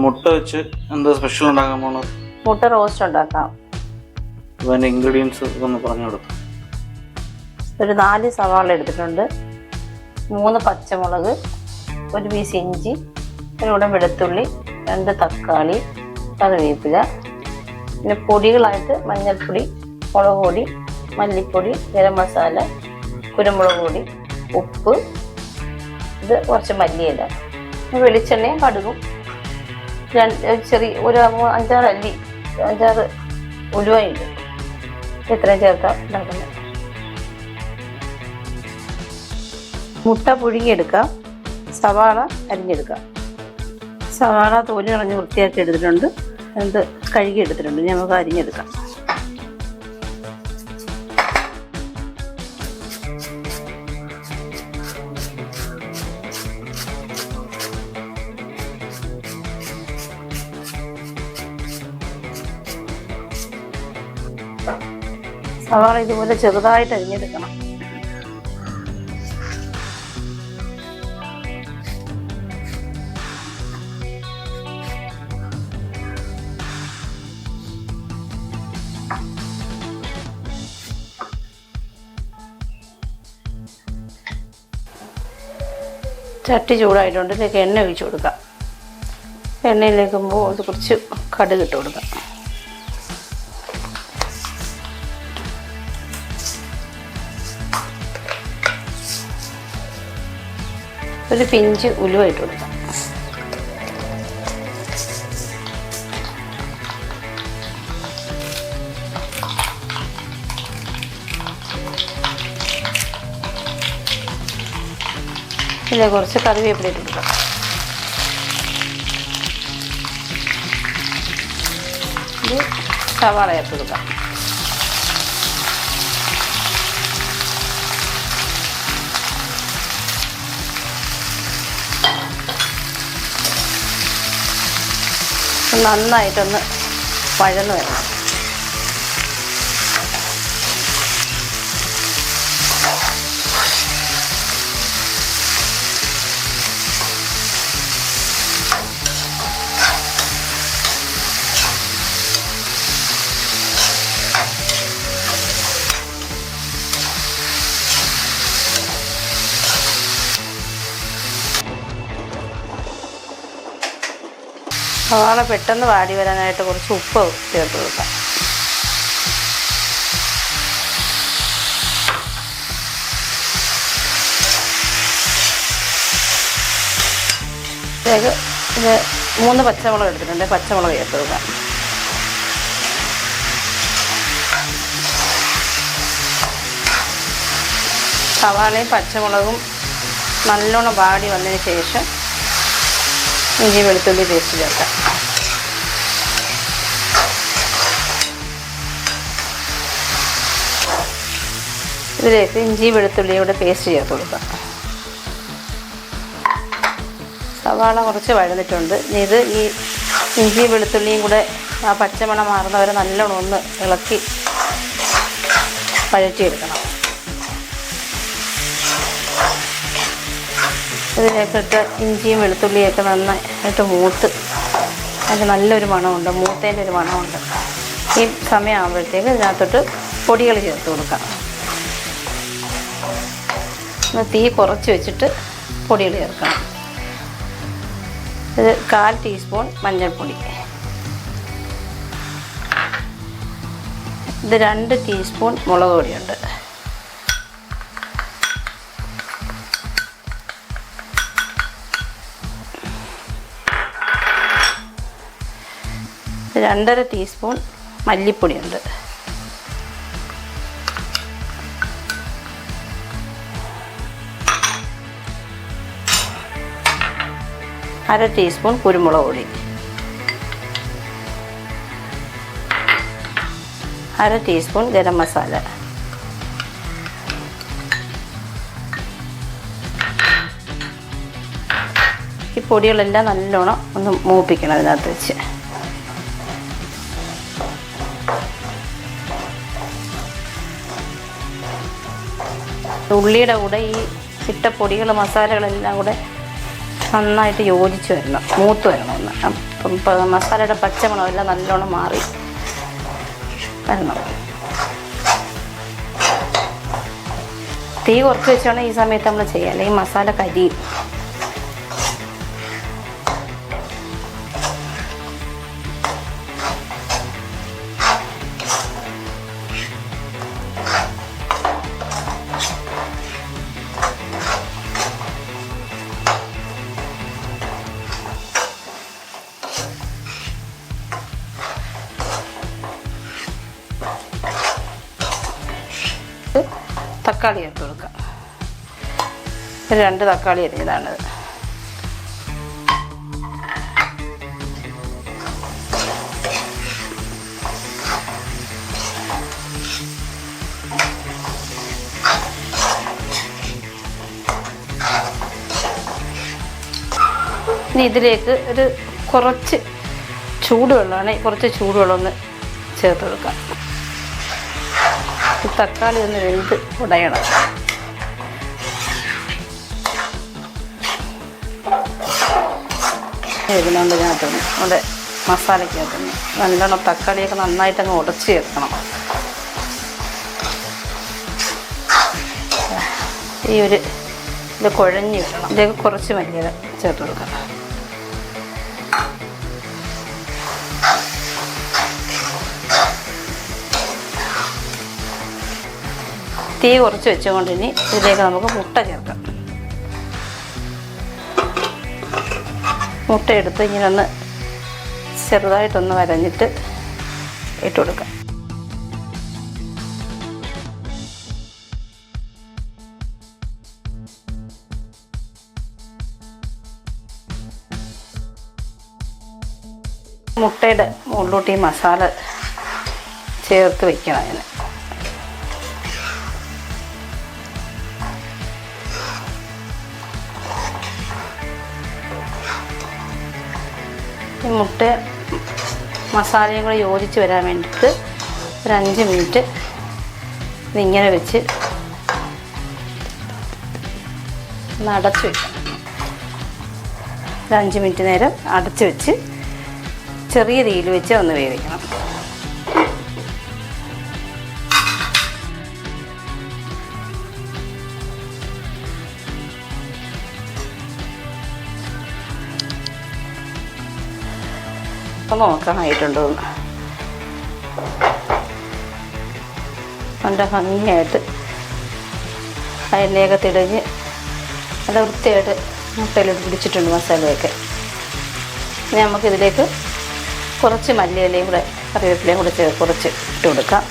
മുട്ട വെച്ച് എന്താ സ്പെഷ്യൽ ഉണ്ടാക്കാൻ പോണത്? മുട്ട റോസ്റ്റ് ഉണ്ടാക്കാം. അതിൻ്റെ ഇൻഗ്രീഡിയൻസ് ഒന്ന് പറഞ്ഞു കൊടുക്കും. ഒരു 4 സവാള എടുത്തിട്ടുണ്ട്, 3 പച്ചമുളക്, 1 പീസ് ഇഞ്ചി, അതിലൂടെ വെളുത്തുള്ളി, 2 തക്കാളി, കറിവേപ്പില. പിന്നെ പൊടികളായിട്ട് മഞ്ഞൾപ്പൊടി, മുളക് പൊടി, മല്ലിപ്പൊടി, ഗരം മസാല, കുരുമുളക് പൊടി, ഉപ്പ്, ഇത് കുറച്ച് മല്ലിയില, വെളിച്ചെണ്ണയും കടുകും, ചെറിയ ഒരു 5-6 ഉലുവയുണ്ട്. ഇത്രയും ചേർക്കാം ഉണ്ടാക്കുന്നത്. മുട്ട പുഴുങ്ങിയെടുക്കാം, സവാള അരിഞ്ഞെടുക്കാം. സവാള തോല് കളഞ്ഞ് വൃത്തിയാക്കി എടുത്തിട്ടുണ്ട്, അത് കഴുകി എടുത്തിട്ടുണ്ട്. നമുക്ക് അരിഞ്ഞെടുക്കാം. സവാള ഇതുപോലെ ചെറുതായിട്ട് അരിഞ്ഞെടുക്കണം. ചട്ടി ചൂടായിട്ടുണ്ട്, ഇതിലേക്ക് എണ്ണ ഒഴിച്ചു കൊടുക്കാം. എണ്ണയിലേക്കുമ്പോൾ അത് കുറച്ച് കടുക് ഇട്ട് കൊടുക്കാം. ഒരു പിഞ്ച് ഉലുവ ഇട്ട് കൊടുക്കാം. ഇതിൽ കുറച്ച് കറിവേപ്പില ഇട്ട് കൊടുക്കാം. ഇത് സവാള ചേർത്ത് കൊടുക്കാം. നന്നായിട്ടൊന്ന് വഴന്ന് വരണം. സവാള പെട്ടെന്ന് വാടി വരാനായിട്ട് കുറച്ച് ഉപ്പ് ചേർത്ത് കൊടുക്കാം. ഇത് 3 പച്ചമുളക് എടുത്തിട്ടുണ്ട്, പച്ചമുളക് ചേർത്ത് കൊടുക്കാം. സവാളയും പച്ചമുളകും നല്ലോണം വാടി വന്നതിന് ശേഷം ഇഞ്ചി വെളുത്തുള്ളി പേസ്റ്റ് ചേർക്കാം. ഇതിലേക്ക് ഇഞ്ചി വെളുത്തുള്ളിയുടെ പേസ്റ്റ് ചേർത്ത് കൊടുക്കാം. സവാള കുറച്ച് വഴന്നിട്ടുണ്ട്. ഇത് ഈ ഇഞ്ചി വെളുത്തുള്ളിയും കൂടെ ആ പച്ചമണം മാറുന്നവരെ നല്ലോണം ഒന്ന് ഇളക്കി വഴറ്റിയെടുക്കണം. ഇതിലേക്കിട്ട് ഇഞ്ചിയും വെളുത്തുള്ളിയൊക്കെ നന്നായിട്ട് മൂത്ത് അതിന് നല്ലൊരു മണമുണ്ട്, മൂത്തതിൻ്റെ ഒരു മണമുണ്ട്. ഈ സമയമാകുമ്പോഴത്തേക്ക് ഇതിനകത്തോട്ട് പൊടികൾ ചേർത്ത് കൊടുക്കാം. തീ കുറച്ച് വെച്ചിട്ട് പൊടികൾ ചേർക്കണം. ഇത് 1/4 ടീസ്പൂൺ മഞ്ഞൾപ്പൊടി, ഇത് 2 ടീസ്പൂൺ മുളക് പൊടിയുണ്ട്, ഇത് 2.5 ടീസ്പൂൺ മല്ലിപ്പൊടിയുണ്ട്, അര ടീസ്പൂൺ കുരുമുളക് പൊടി, അര ടീസ്പൂൺ ഗരം മസാല, ഈ പൊടികളെല്ലാം നല്ലോണം ഒന്ന് മൂപ്പിക്കണം അതിനകത്ത് വെച്ച്. ഉള്ളിയുടെ കൂടെ ഈ ഇട്ട പൊടികൾ മസാലകളെല്ലാം കൂടെ നന്നായിട്ട് യോജിച്ച് വരണം, മൂത്ത് വരണം ഒന്ന്. അപ്പം മസാലയുടെ പച്ചമണം എല്ലാം നല്ലോണം മാറി വരണം. തീ കുറച്ച് വെച്ചാണ് ഈ സമയത്ത് നമ്മൾ ചെയ്യുക, അല്ലെങ്കിൽ മസാല കരിയും. തക്കാളി ചേർത്ത് കൊടുക്കാം. 2 തക്കാളി അരിഞ്ഞതാണിത്. ഇനി ഇതിലേക്ക് കുറച്ച് ചൂടുവെള്ളമാണ്, കുറച്ച് ചൂടുവെള്ളം ഒന്ന് ചേർത്ത് കൊടുക്കാം. തക്കാളി ഒന്ന് വെന്ത് ഉടയണം. ഇതിനോണ്ട് ഇതിനകത്തുനിന്ന് നമ്മുടെ മസാലയ്ക്കകത്തുനിന്ന് നല്ലോണം തക്കാളിയൊക്കെ നന്നായിട്ടങ്ങ് ഉടച്ച് ചേർക്കണം. ഇത് കുഴഞ്ഞ് വരണം. ഇതിലേക്ക് കുറച്ച് മല്ലിയില ചേർത്ത് കൊടുക്കണം. തീ കുറച്ച് വെച്ചുകൊണ്ട് ഇനി ഇതിലേക്ക് നമുക്ക് മുട്ട ചേർക്കാം. മുട്ട എടുത്ത് ഇങ്ങനെ ഒന്ന് ചെറുതായിട്ടൊന്ന് വരഞ്ഞിട്ട് ഇട്ട് കൊടുക്കാം. മുട്ടയുടെ മുകളിലോട്ട് ഈ മസാല ചേർത്ത് വയ്ക്കണം. അതിന് ഈ മുട്ട മസാലയും കൂടെ യോജിച്ച് വരാൻ വേണ്ടിയിട്ട് 5 മിനിറ്റ് ഇതിങ്ങനെ വെച്ച് ഒന്ന് അടച്ച് വയ്ക്കണം. 5 മിനിറ്റ് നേരം അടച്ച് വെച്ച് ചെറിയ തീയിൽ വെച്ച് ഒന്ന് വേവിക്കണം. അപ്പം നോക്കാനായിട്ടുണ്ടോ നല്ല ഭംഗിയായിട്ട് എണ്ണയൊക്കെ തിടഞ്ഞ് നല്ല വൃത്തിയായിട്ട് മുട്ടയിലോട്ട് പിടിച്ചിട്ടുണ്ട് മസാലയൊക്കെ. ഇനി നമുക്കിതിലേക്ക് കുറച്ച് മല്ലിയിലയും കൂടെ കറിവേപ്പിലയും കൂടെ കുറച്ച് ഇട്ട് കൊടുക്കാം.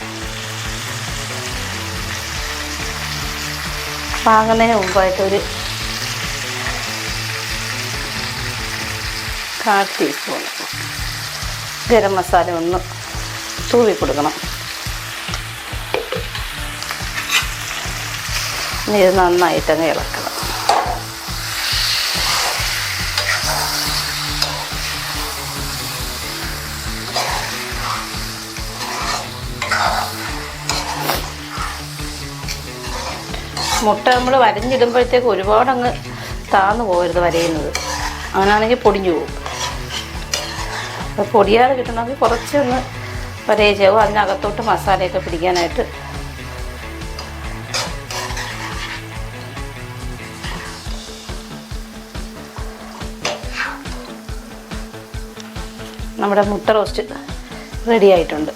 വാങ്ങുന്നതിന് മുമ്പായിട്ട് 1/4 ടീസ്പൂൺ ഗരം മസാല ഒന്ന് തൂവി കൊടുക്കണം. ഇനി ഇത് നന്നായിട്ടങ്ങ് ഇളക്കണം. മുട്ട നമ്മൾ വരഞ്ഞിടുമ്പോഴത്തേക്ക് ഒരുപാടങ്ങ് താന്നു പോകരുത് വരയുന്നത്, അങ്ങനെയാണെങ്കിൽ പൊടിഞ്ഞു പോകും. അപ്പോൾ പൊടിയാതെ കിട്ടണമെങ്കിൽ കുറച്ചൊന്ന് വരയിച്ചാവും, അതിനകത്തോട്ട് മസാലയൊക്കെ പിടിക്കാനായിട്ട്. നമ്മുടെ മുട്ട റോസ്റ്റ് റെഡി ആയിട്ടുണ്ട്.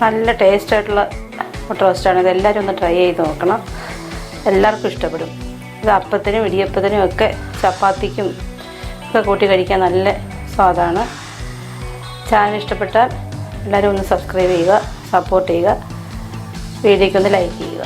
നല്ല ടേസ്റ്റായിട്ടുള്ള മുട്ട റോസ്റ്റാണ്. ഇതെല്ലാവരും ഒന്ന് ട്രൈ ചെയ്ത് നോക്കണം, എല്ലാവർക്കും ഇഷ്ടപ്പെടും. ഇത് അപ്പത്തിനും ഇടിയപ്പത്തിനും ഒക്കെ ചപ്പാത്തിക്കും ഒക്കെ കൂട്ടി കഴിക്കാൻ നല്ല സ്വാദാണ്. ചാനൽ ഇഷ്ടപ്പെട്ടാൽ എല്ലാവരും ഒന്ന് സബ്സ്ക്രൈബ് ചെയ്യുക, സപ്പോർട്ട് ചെയ്യുക, വീഡിയോയ്ക്ക് ഒന്ന് ലൈക്ക് ചെയ്യുക.